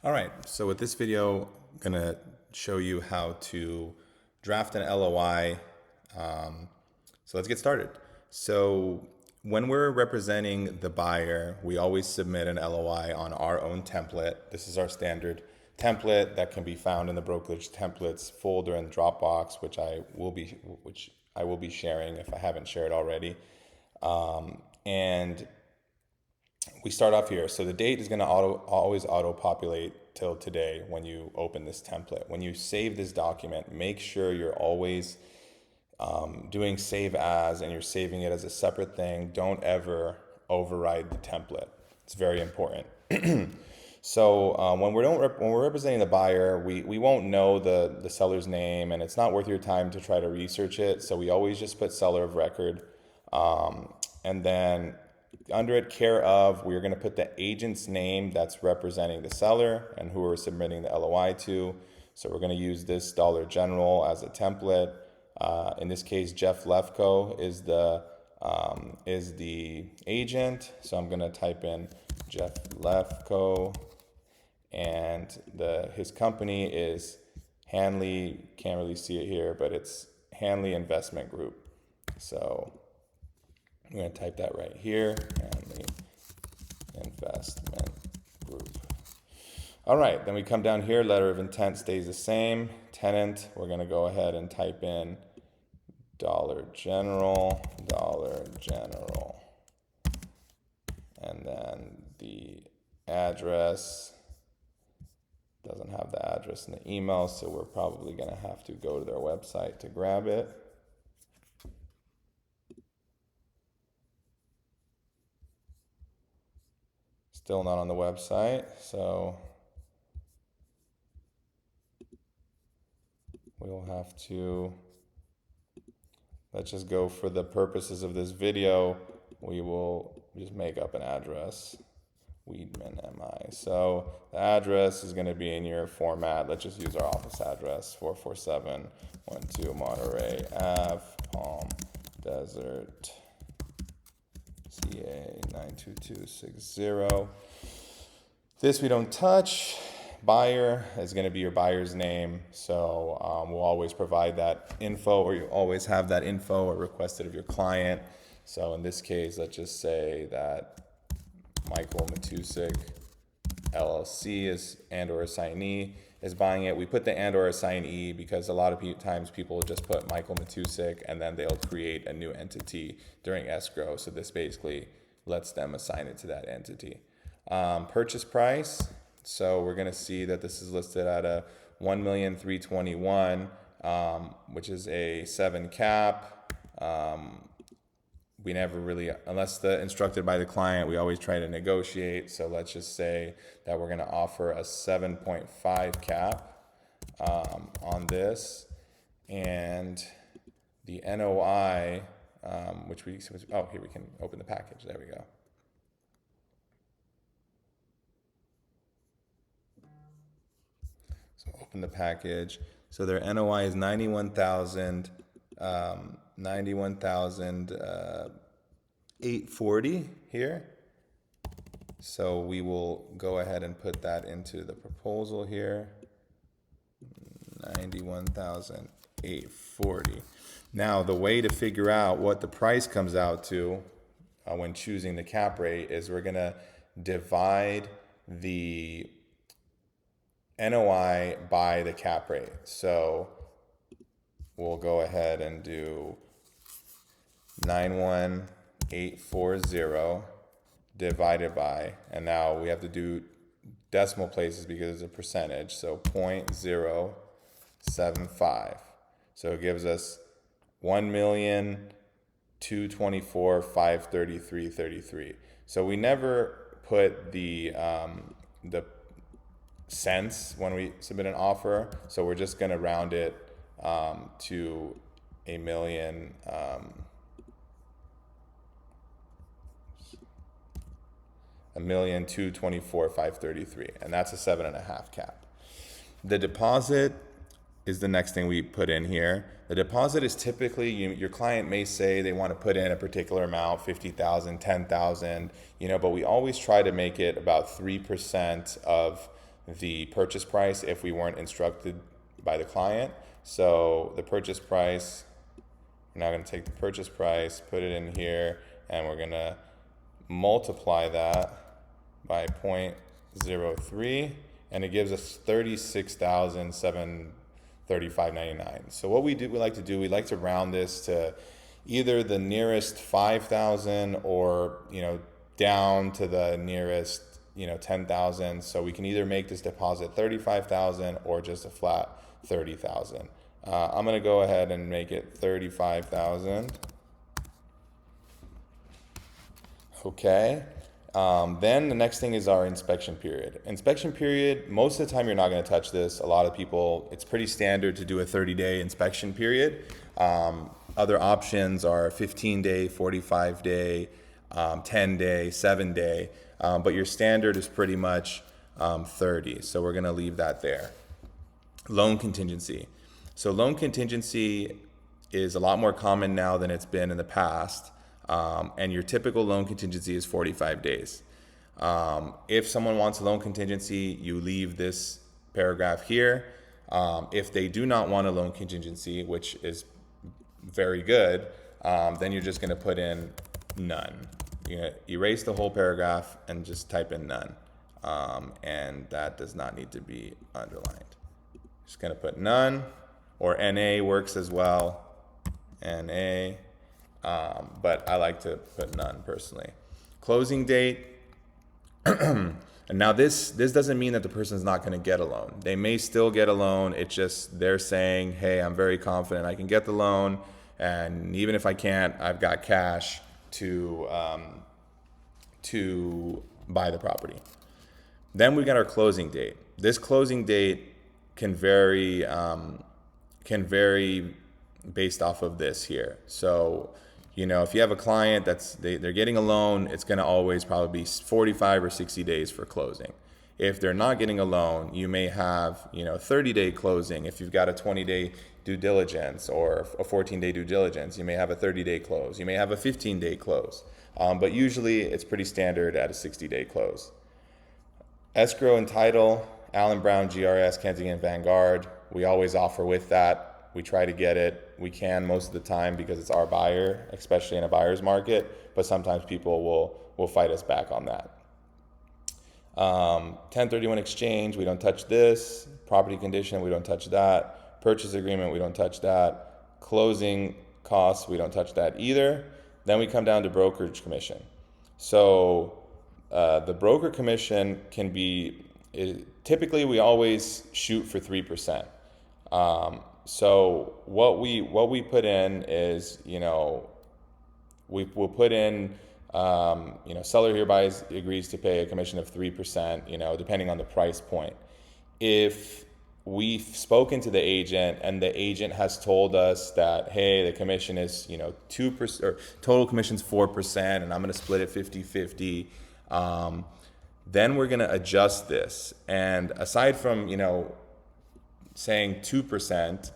All right, so with this video, I'm gonna show you how to draft an LOI. So let's get started. So when we're representing the buyer, we always submit an LOI on our own template. This is our standard template that can be found in the brokerage templates folder in Dropbox, which I will be sharing if I haven't shared already. And we start off here. So the date is going to always auto populate till today when you open this template. When you save this document, make sure you're always doing save as, and you're saving it as a separate thing. Don't ever override the template. It's very important. So when we're representing the buyer, we won't know the seller's name, and it's not worth your time to try to research it. So we always just put seller of record, and then under it, care of, we're going to put the agent's name that's representing the seller and who we're submitting the LOI to. So we're going to use this Dollar General as a template. In this case, Jeff Lefko is the agent. So I'm going to type in Jeff Lefko, and his company is Hanley. Can't really see it here, but it's Hanley Investment Group. So I'm going to type that right here, Hanley Investment Group. All right, then we come down here, letter of intent stays the same. Tenant, we're going to go ahead and type in Dollar General. And then the address, doesn't have the address in the email, so we're probably going to have to go to their website to grab it. Still not on the website, so we'll have to, let's just go for the purposes of this video, we will just make up an address, Weedman MI. So the address is going to be in your format. Let's just use our office address, 44712 Monterey Ave, Palm Desert, CA 92260. This we don't touch. Buyer is going to be your buyer's name, so we'll always provide that info, or you always have that info or requested of your client. So in this case, let's just say that Michael Matusik LLC is and/or assignee is buying it. We put the and/or assignee because a lot of times people just put Michael Matusik and then they'll create a new entity during escrow. So this basically lets them assign it to that entity. Purchase price. So we're going to see that this is listed at a $1,321,000, which is a 7 cap. We never really, unless instructed by the client, we always try to negotiate. So let's just say that we're going to offer a 7.5 cap on this, and the NOI, which here we can open the package. There we go. So open the package. So their NOI is 91,840 here. So we will go ahead and put that into the proposal here. 91,840. Now the way to figure out what the price comes out to when choosing the cap rate is we're gonna divide the NOI by the cap rate. So we'll go ahead and do 91,840 divided by, and now we have to do decimal places because it's a percentage, so 0.075. So it gives us 1,224,533.33. So we never put the cents when we submit an offer, so we're just going to round it to a million. 1,224,533, and that's a 7.5 cap. The deposit is the next thing we put in here. The deposit is typically, your client may say they want to put in a particular amount, 50,000, 10,000, but we always try to make it about 3% of the purchase price if we weren't instructed by the client. So the purchase price, we're now going to take the purchase price, put it in here, and we're going to multiply that by 0.03, and it gives us $36,735.99. So what we like to round this to either the nearest 5,000 or, down to the nearest, 10,000. So we can either make this deposit 35,000 or just a flat 30,000. I'm going to go ahead and make it 35,000. Okay. Then the next thing is our inspection period. Inspection period, most of the time you're not going to touch this. A lot of people, it's pretty standard to do a 30-day inspection period. Other options are 15-day, 45-day, 10-day, 7-day, but your standard is pretty much 30. So we're going to leave that there. Loan contingency. So loan contingency is a lot more common now than it's been in the past. And your typical loan contingency is 45 days. If someone wants a loan contingency, you leave this paragraph here. If they do not want a loan contingency, which is very good, then you're just going to put in none. You're going to erase the whole paragraph and just type in none. And that does not need to be underlined. Just going to put none, or NA works as well. NA. But I like to put none personally. Closing date. And now this doesn't mean that the person's not going to get a loan. They may still get a loan. It's just they're saying, hey, I'm very confident I can get the loan. And even if I can't, I've got cash to buy the property. Then we got our closing date. This closing date can vary based off of this here. So, if you have a client they're getting a loan, it's going to always probably be 45 or 60 days for closing. If they're not getting a loan, you may have, 30-day closing. If you've got a 20-day due diligence or a 14-day due diligence, you may have a 30-day close. You may have a 15-day close. But usually it's pretty standard at a 60-day close. Escrow and title, Allen Brown, GRS, Kensington, Vanguard. We always offer with that. We try to get it. We can most of the time because it's our buyer, especially in a buyer's market, but sometimes people will fight us back on that. 1031 exchange, we don't touch this. Property condition, we don't touch that. Purchase agreement, we don't touch that. Closing costs, we don't touch that either. Then we come down to brokerage commission. So the broker commission can be, typically we always shoot for 3%. So what we put in is, we'll put in, seller hereby agrees to pay a commission of 3%, depending on the price point. If we've spoken to the agent and the agent has told us that, hey, the commission is, 2%, or total commission's 4%, and I'm going to split it 50-50, then we're going to adjust this. And aside from, saying 2%,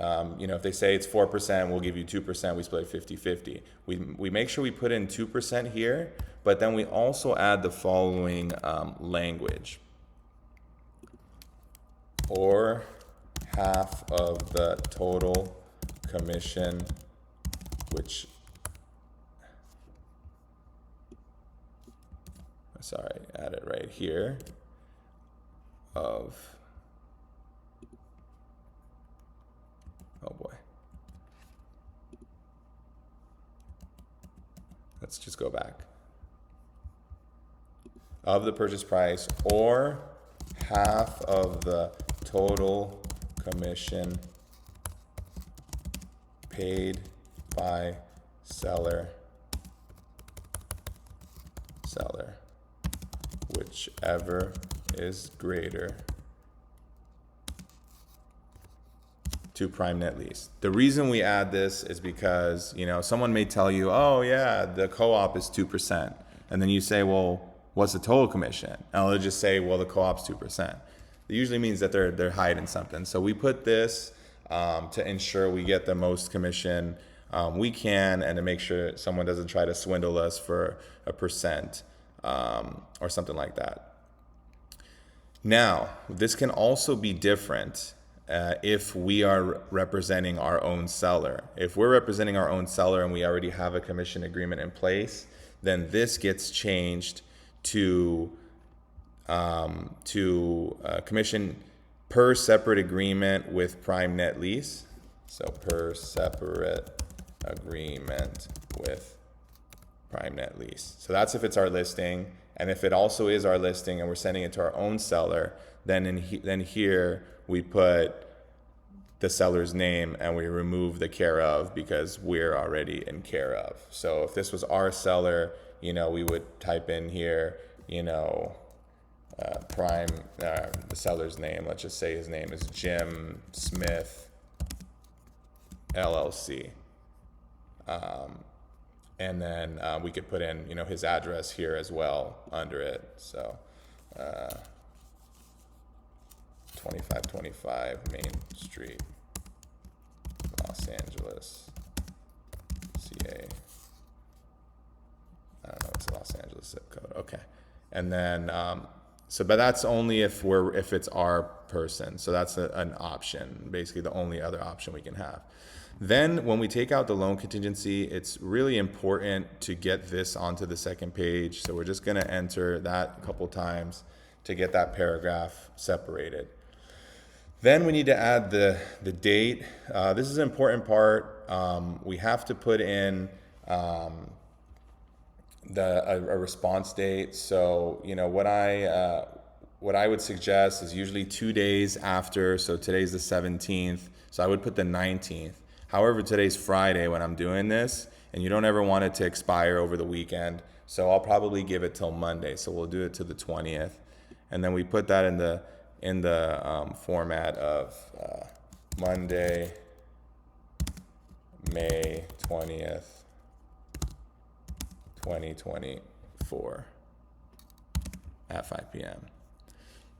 if they say it's 4%, we'll give you 2%, we split 50-50. We make sure we put in 2% here, but then we also add the following language. Or half of the total commission, add it right here, oh boy. Let's just go back. Of the purchase price, or half of the total commission paid by seller, whichever is greater, to prime net lease. The reason we add this is because, someone may tell you, oh yeah, the co-op is 2%. And then you say, well, what's the total commission? And they'll just say, well, the co-op's 2%. It usually means that they're hiding something. So we put this to ensure we get the most commission we can, and to make sure someone doesn't try to swindle us for a percent or something like that. Now, this can also be different if we are representing our own seller. If we're representing our own seller and we already have a commission agreement in place, then this gets changed to commission per separate agreement with prime net lease. So per separate agreement with prime net lease. So that's if it's our listing. And if it also is our listing and we're sending it to our own seller, then then here we put the seller's name and we remove the care of because we're already in care of. So if this was our seller, we would type in here, the seller's name. Let's just say his name is Jim Smith LLC. And then we could put in, his address here as well under it. So 2525 Main Street, Los Angeles, CA. I don't know, it's a Los Angeles zip code. Okay. And then, but that's only if it's our person. So that's an option, basically the only other option we can have. Then when we take out the loan contingency, it's really important to get this onto the second page. So we're just going to enter that a couple times to get that paragraph separated. Then we need to add the date. This is an important part. We have to put in a response date. So what I would suggest is usually 2 days after. So today's the 17th. So I would put the 19th. However, today's Friday when I'm doing this, and you don't ever want it to expire over the weekend. So I'll probably give it till Monday. So we'll do it to the 20th. And then we put that in the format of Monday, May 20th, 2024 at 5 p.m.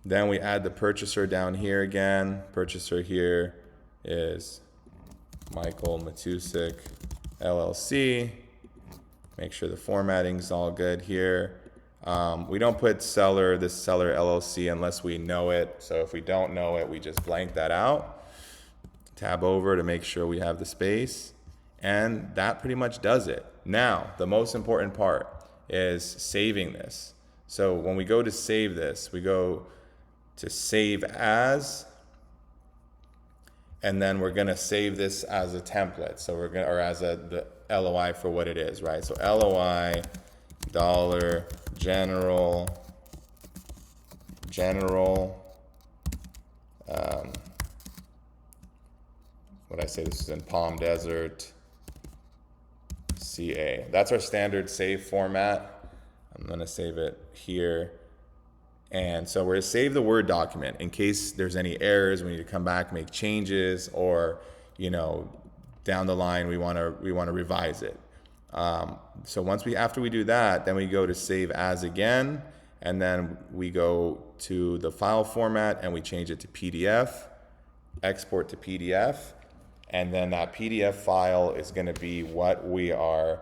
Then we add the purchaser down here again. Purchaser here is Michael Matusik LLC. Make sure the formatting's all good here. We don't put seller LLC unless we know it. So if we don't know it, we just blank that out. Tab over to make sure we have the space. And that pretty much does it. Now, the most important part is saving this. So when we go to save this, we go to save as, and then we're gonna save this as a template. So we're gonna, or as the LOI for what it is, right? So LOI, dollar, general, what I say, this is in Palm Desert, CA. That's our standard save format. I'm gonna save it here. And so we're gonna save the Word document in case there's any errors, we need to come back, make changes, or down the line we wanna revise it. So after we do that, then we go to save as again, and then we go to the file format and we change it to PDF, export to PDF, and then that PDF file is going to be what we are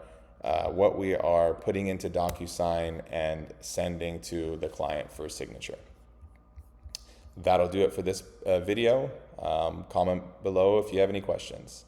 putting into DocuSign and sending to the client for signature. That'll do it for this video. Comment below if you have any questions.